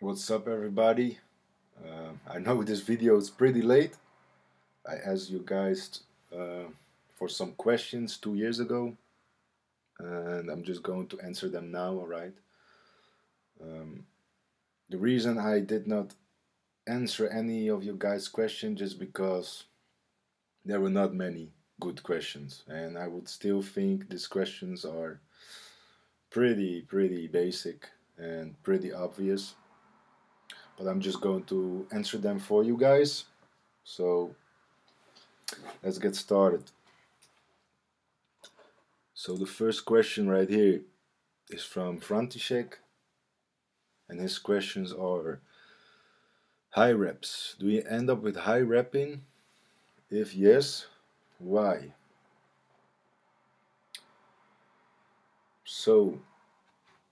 What's up, everybody? I know this video is pretty late. I asked you guys for some questions 2 years ago, and I'm just going to answer them now, alright? Um, the reason I did not answer any of you guys' questions just because there were not many good questions, and I would still think these questions are pretty basic and pretty obvious, but I'm just going to answer them for you guys. So let's get started. So the first question right here is from František, and his questions are: high reps. Do you end up with high repping? If yes, why? So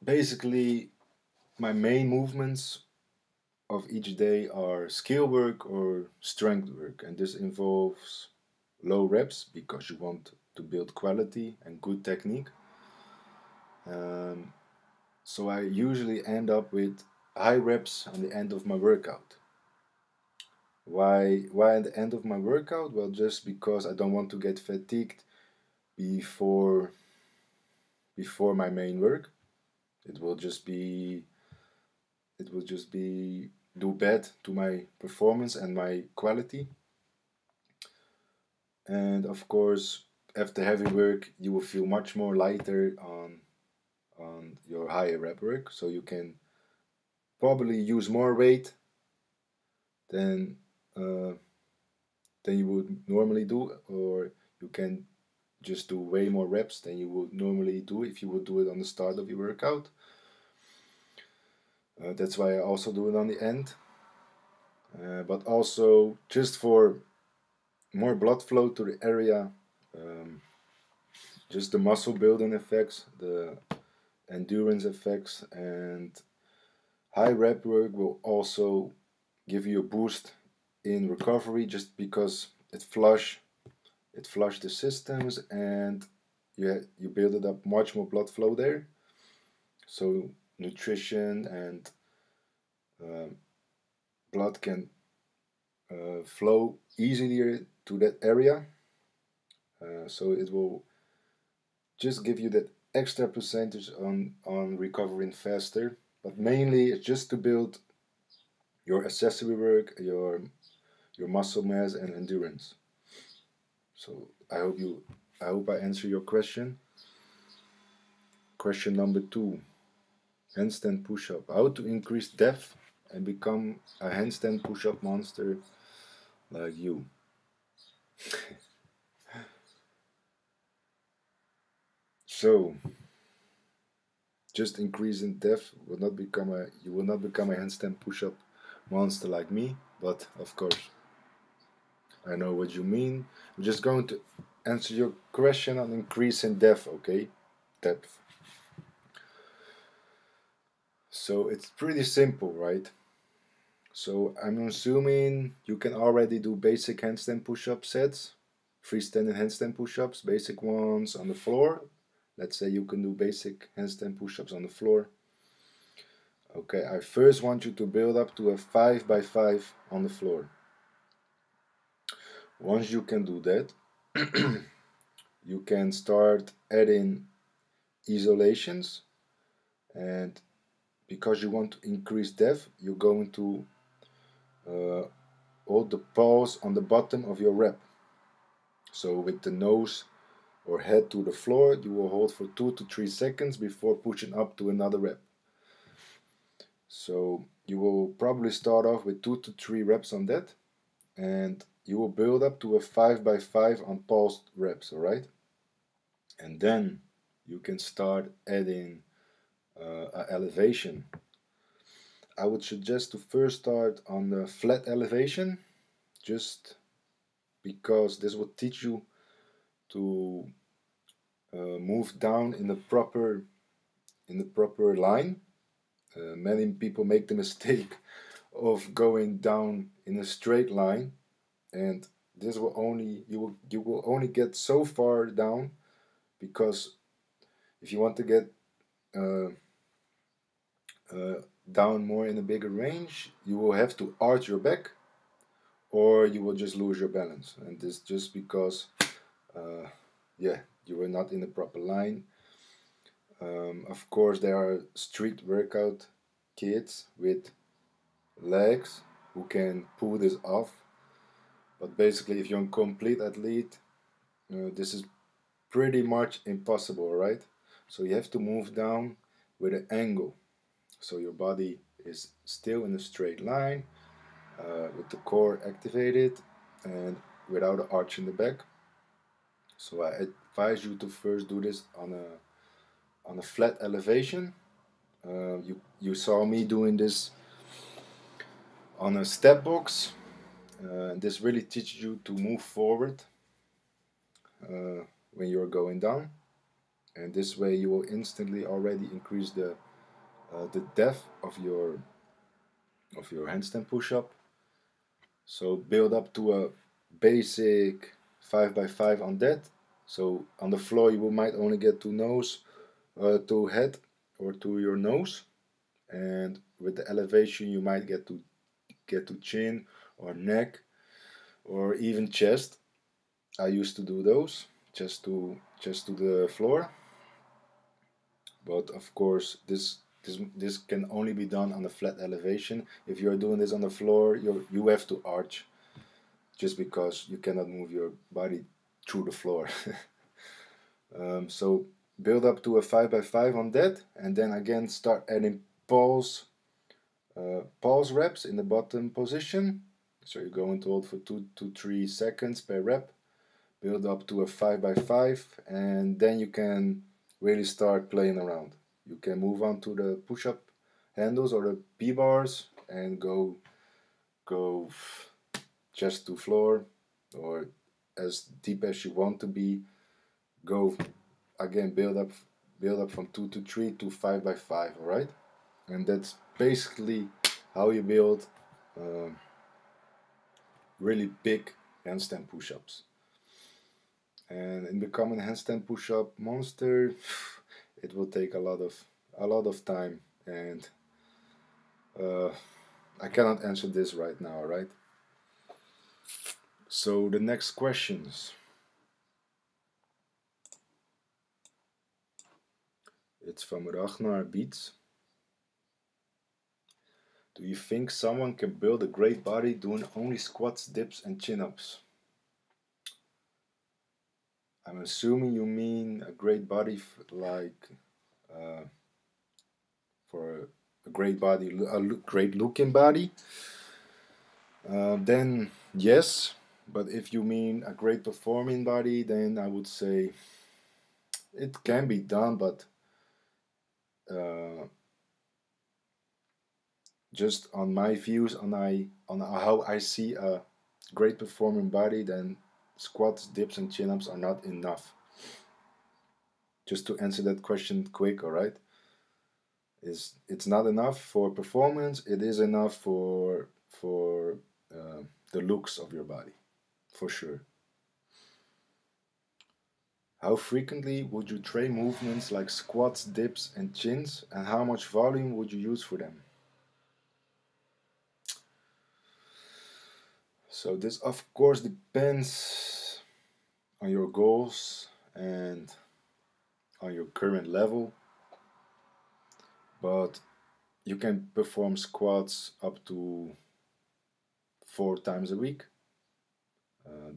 basically, my main movements of each day are skill work or strength work, and this involves low reps because you want to build quality and good technique. Um, so I usually end up with high reps on the end of my workout. Why at the end of my workout? Well, just because I don't want to get fatigued before before my main work. It will just be it will just be do bad to my performance and my quality. And of course, after heavy work, you will feel much more lighter on your higher rep work, so you can probably use more weight than uh, than you would normally do, or you can just do way more reps than you would normally do if you would do it on the start of your workout. That's why I also do it on the end. But also just for more blood flow to the area, um, just the muscle building effects, the endurance effects, and high rep work will also give you a boost in recovery just because it flush the systems, and you build it up much more blood flow there. So nutrition and blood can flow easier to that area. So it will just give you that extra percentage on recovering faster. But mainly it's just to build your accessory work, your muscle mass and endurance. So I hope I answer your question. Question number 2. Handstand push-up. How to increase depth and become a handstand push-up monster like you. So just increasing depth will not become a you will not become a handstand push-up monster like me, but of course I know what you mean. I'm just going to answer your question on increasing depth, okay? Depth. So it's pretty simple, right? So I'm assuming you can already do basic handstand push-up sets, freestanding handstand push-ups, basic ones on the floor. Let's say you can do basic handstand push-ups on the floor. Okay, I first want you to build up to a 5x5 on the floor. Once you can do that, you can start adding isolations, and because you want to increase depth, you're going to hold the pulse on the bottom of your rep. So with the nose or head to the floor, you will hold for 2 to 3 seconds before pushing up to another rep. So you will probably start off with 2 to 3 reps on that, and you will build up to a 5x5 on pulsed reps, alright? And then you can start adding elevation. I would suggest to first start on the flat elevation, just because this will teach you to move down in the proper line. Many people make the mistake of going down in a straight line, and this will only you will only get so far down, because if you want to get down more in a bigger range, you will have to arch your back, or you will just lose your balance. And this just because, yeah, you were not in the proper line. Of course, there are street workout kids with legs who can pull this off. But basically, if you're a complete athlete, this is pretty much impossible, right? So you have to move down with an angle. So your body is still in a straight line with the core activated and without an arch in the back. So I advise you to first do this on a flat elevation. You saw me doing this on a step box. This really teaches you to move forward when you're going down, and this way you will instantly already increase the depth of your handstand push-up. So build up to a basic 5x5 on that. So on the floor you might only get to head or to your nose, and with the elevation you might get to chin or neck or even chest. I used to do those just to the floor, but of course this can only be done on a flat elevation. If you're doing this on the floor, you have to arch, just because you cannot move your body through the floor. So build up to a 5x5 on that, and then again start adding pulse reps in the bottom position. So you're going to hold for 2 to 3 seconds per rep, build up to a 5x5, and then you can really start playing around. You can move on to the push-up handles or the P-bars and go chest to floor, or as deep as you want to be. Go again, build up from 2 to 3 to 5x5, all right? And that's basically how you build really big handstand push-ups. And in becoming a handstand push-up monster, it will take a lot of time, and I cannot answer this right now, right? So the next questions. It's from Ragnar Beats. Do you think someone can build a great body doing only squats, dips, and chin-ups? I'm assuming you mean a great body like for a great body, a great looking body. Then yes, but if you mean a great performing body, then I would say it can be done, but just on my views on how I see a great performing body, then squats, dips, and chin-ups are not enough. Just to answer that question quick, all right? It's not enough for performance. It is enough for the looks of your body, for sure. How frequently would you train movements like squats, dips, and chins, and how much volume would you use for them? So this of course depends on your goals and on your current level, but you can perform squats up to 4 times a week.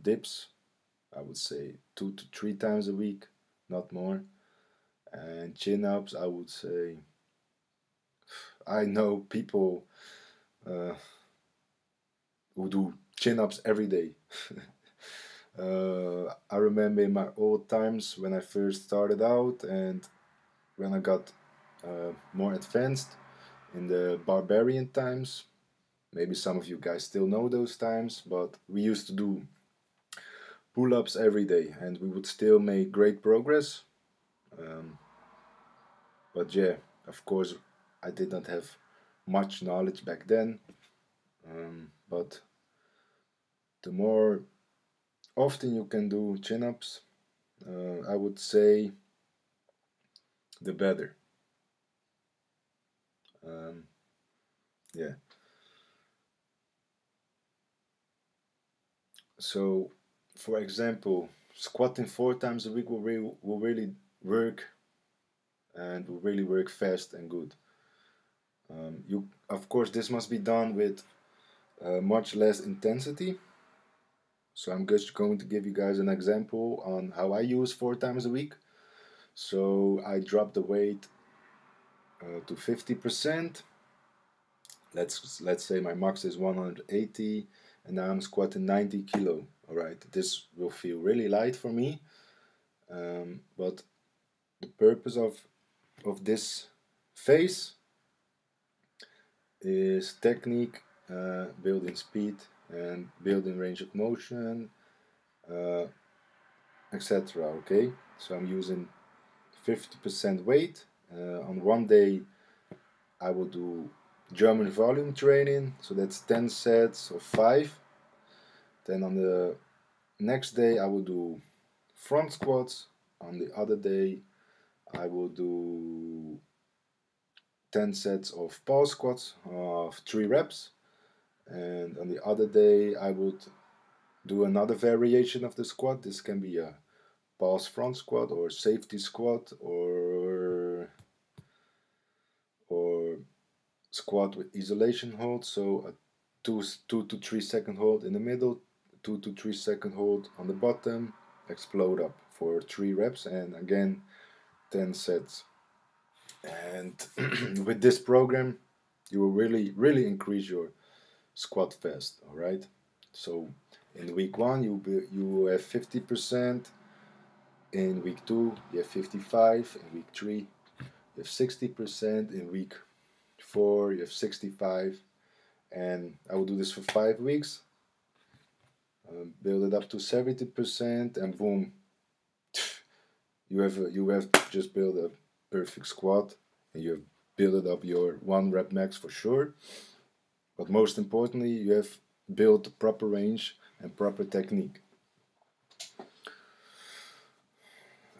Dips, I would say 2 to 3 times a week, not more. And chin-ups, I would say, I know people who do chin-ups every day. I remember in my old times when I first started out, and when I got more advanced in the barbarian times. Maybe some of you guys still know those times, but we used to do pull-ups every day, and we would still make great progress. But yeah, of course, I did not have much knowledge back then. But the more often you can do chin-ups, I would say the better. Yeah. So, for example, squatting 4 times a week will really work, and will really work fast and good. You, of course, this must be done with much less intensity. So I'm just going to give you guys an example on how I use 4 times a week. So I drop the weight to 50%. Let's say my max is 180, and now I'm squatting 90 kilo. All right, this will feel really light for me, but the purpose of this phase is technique, building speed, and building range of motion, uh, etc. Okay, so I'm using 50% weight. On one day, I will do German volume training, so that's 10 sets of 5. Then on the next day, I will do front squats. On the other day, I will do 10 sets of pause squats of 3 reps. And on the other day, I would do another variation of the squat. This can be a pause front squat or safety squat or squat with isolation hold. So a 2 to 3 second hold in the middle, 2 to 3 second hold on the bottom, explode up for 3 reps, and again 10 sets. And with this program, you will really increase your squat fast. All right. So in week 1 you have 50%. In week 2 you have 55. In week 3 you have 60%. In week 4 you have 65. And I will do this for 5 weeks. Build it up to 70%, and boom, you have just built a perfect squat, and you have built up your 1 rep max for sure. But most importantly, you have built proper range and proper technique.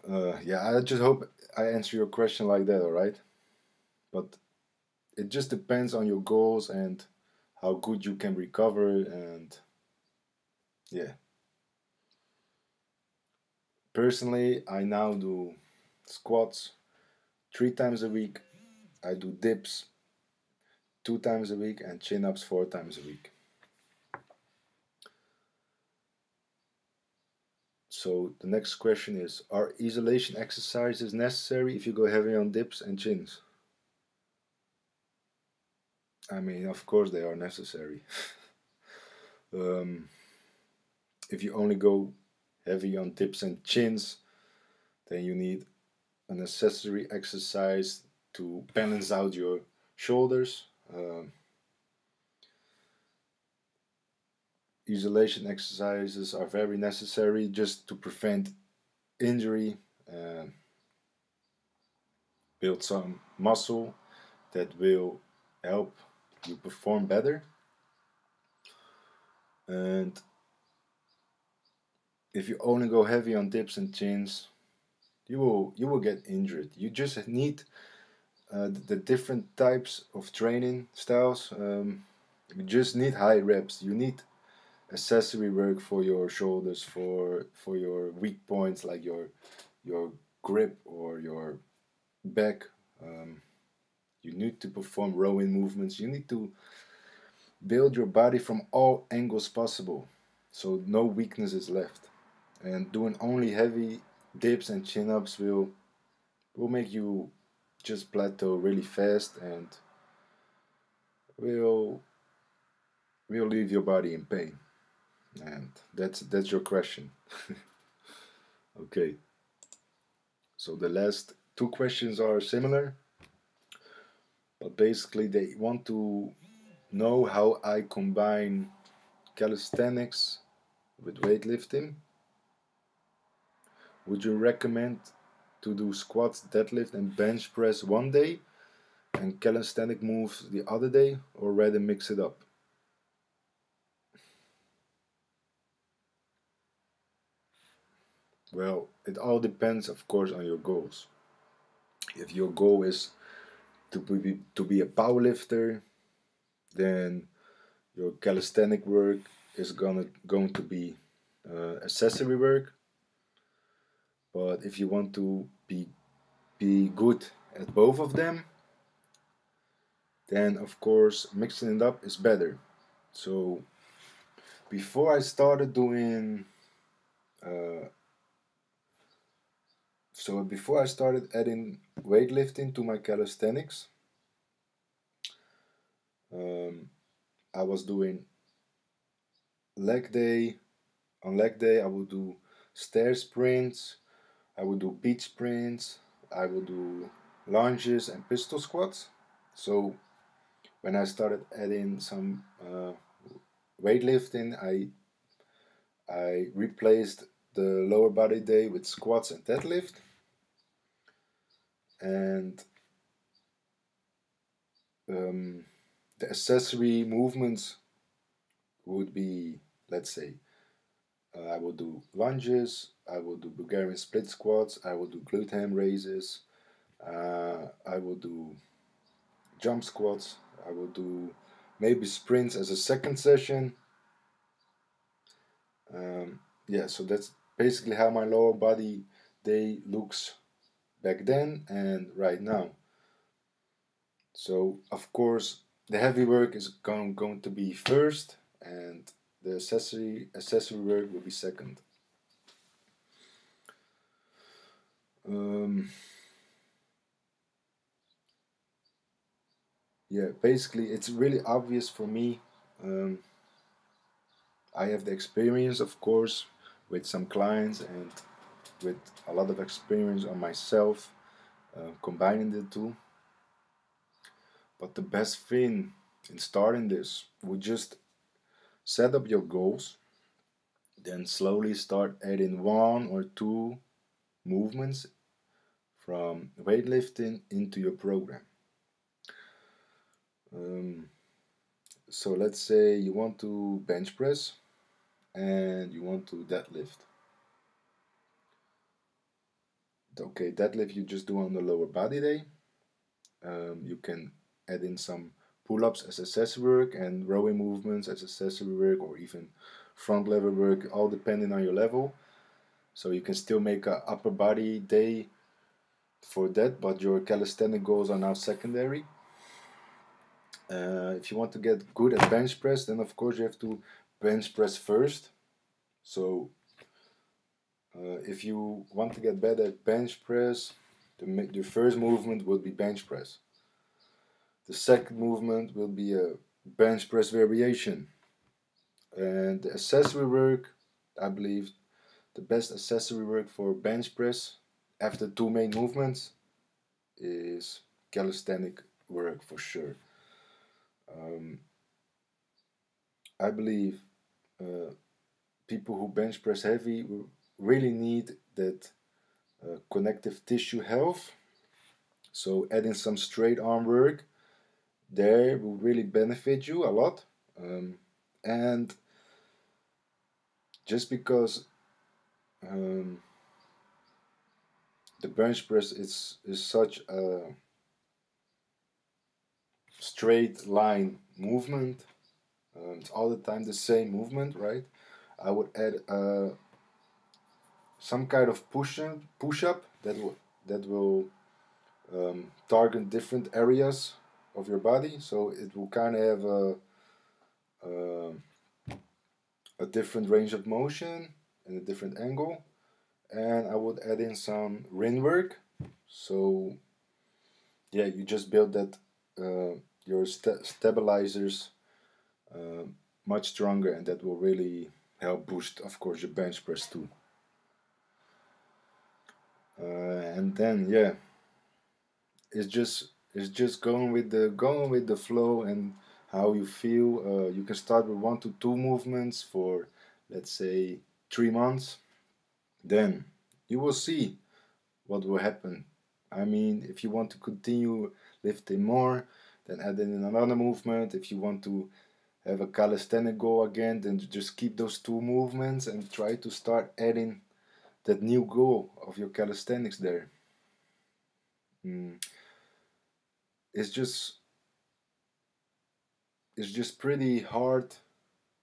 Yeah, I just hope I answer your question like that, alright? But it just depends on your goals and how good you can recover, and yeah. Personally, I now do squats 3 times a week. I do dips 2 times a week and chin-ups 4 times a week. So the next question is, are isolation exercises necessary if you go heavy on dips and chins? I mean, of course they are necessary. If you only go heavy on dips and chins, then you need an accessory exercise to balance out your shoulders. Isolation exercises are very necessary just to prevent injury, build some muscle that will help you perform better. And if you only go heavy on dips and chins, you will get injured. You just need the different types of training styles. You just need high reps. You need accessory work for your shoulders, for your weak points like your grip or your back. You need to perform rowing movements. You need to build your body from all angles possible, so no weakness is left. And doing only heavy dips and chin-ups will make you just plateau really fast, and will leave your body in pain. And that's your question. Okay. So the last 2 questions are similar, but basically they want to know how I combine calisthenics with weightlifting. Would you recommend to do squats, deadlift, and bench press one day and calisthenic moves the other day, or rather mix it up? Well, it all depends, of course, on your goals. If your goal is to be a powerlifter, then your calisthenic work is going to be accessory work. But if you want to be good at both of them, then of course mixing it up is better. So before I started doing uh, before I started adding weightlifting to my calisthenics, I was doing leg day. On leg day, I would do stair sprints, I would do beach sprints, I would do lunges and pistol squats. So when I started adding some weightlifting, I replaced the lower body day with squats and deadlift, and the accessory movements would be, let's say, I will do lunges, I will do Bulgarian split squats, I will do glute ham raises, I will do jump squats, I will do maybe sprints as a second session. Yeah, so that's basically how my lower body day looks back then and right now. So of course the heavy work is going to be first, and the accessory work will be second. Yeah, basically it's really obvious for me. I have the experience, of course, with some clients and with a lot of experience on myself, combining the two. But the best thing in starting this would just set up your goals, then slowly start adding one or two movements from weightlifting into your program. So let's say you want to bench press and you want to deadlift. Okay, deadlift you just do on the lower body day. You can add in some pull-ups as accessory work and rowing movements as accessory work, or even front lever work, all depending on your level. So you can still make a upper body day for that, but your calisthenic goals are now secondary. If you want to get good at bench press, then of course you have to bench press first. So if you want to get better at bench press, your first movement will be bench press. The second movement will be a bench press variation. And the accessory work, I believe the best accessory work for bench press after two main movements is calisthenic work for sure. I believe people who bench press heavy really need that connective tissue health. So adding some straight arm work there will really benefit you a lot. And just because the bench press is such a straight line movement, it's all the time the same movement, right? I would add some kind of push up that will target different areas of your body, so it will kind of have a different range of motion and a different angle. And I would add in some ring work, so yeah, you just build that your stabilizers much stronger, and that will really help boost, of course, your bench press too. And then yeah, it's just going with the flow and how you feel. You can start with 1 to 2 movements for, let's say, 3 months. Then you will see what will happen. I mean, if you want to continue lifting more, then add in another movement. If you want to have a calisthenic goal again, then just keep those 2 movements and try to start adding that new goal of your calisthenics there. it's just pretty hard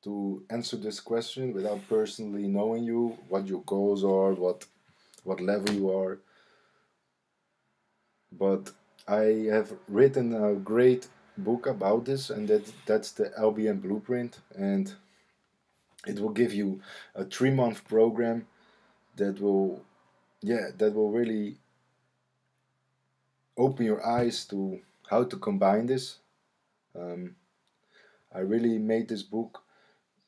to answer this question without personally knowing you, what your goals are, what level you are. But I have written a great book about this, and that's the LBM blueprint, and it will give you a 3 month program that will, yeah, that will really open your eyes to how to combine this. um, I really made this book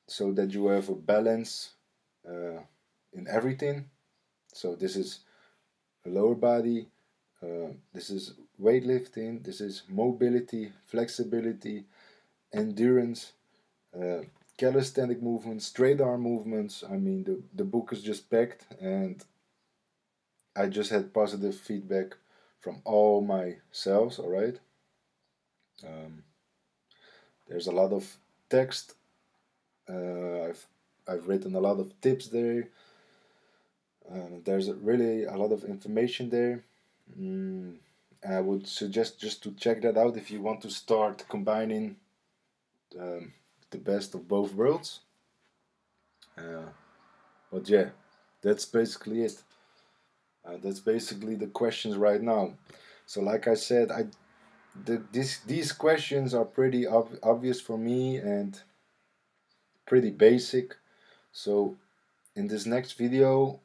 so that you have a balance uh, in everything. So this is a lower body, this is weightlifting, this is mobility, flexibility, endurance, uh, calisthenic movements, straight arm movements. I mean, the book is just packed, and I just had positive feedback from all my cells. All right. Um, there's a lot of text. I've written a lot of tips there. There's really a lot of information there. Mm, I would suggest just to check that out if you want to start combining um, the best of both worlds. Uh, but yeah, that's basically it. That's basically the questions right now. So, like I said, these questions are pretty obvious for me and pretty basic. So, in this next video,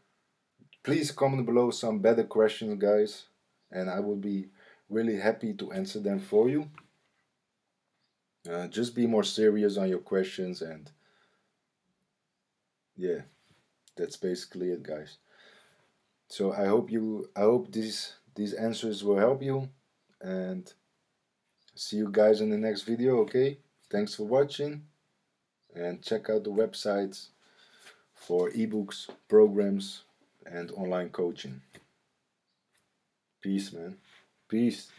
please comment below some better questions, guys, and I will be really happy to answer them for you. Just be more serious on your questions, and yeah, that's basically it, guys. So I hope these answers will help you, and see you guys in the next video. Okay, thanks for watching, and check out the websites for ebooks, programs, and online coaching. Peace, man. Peace.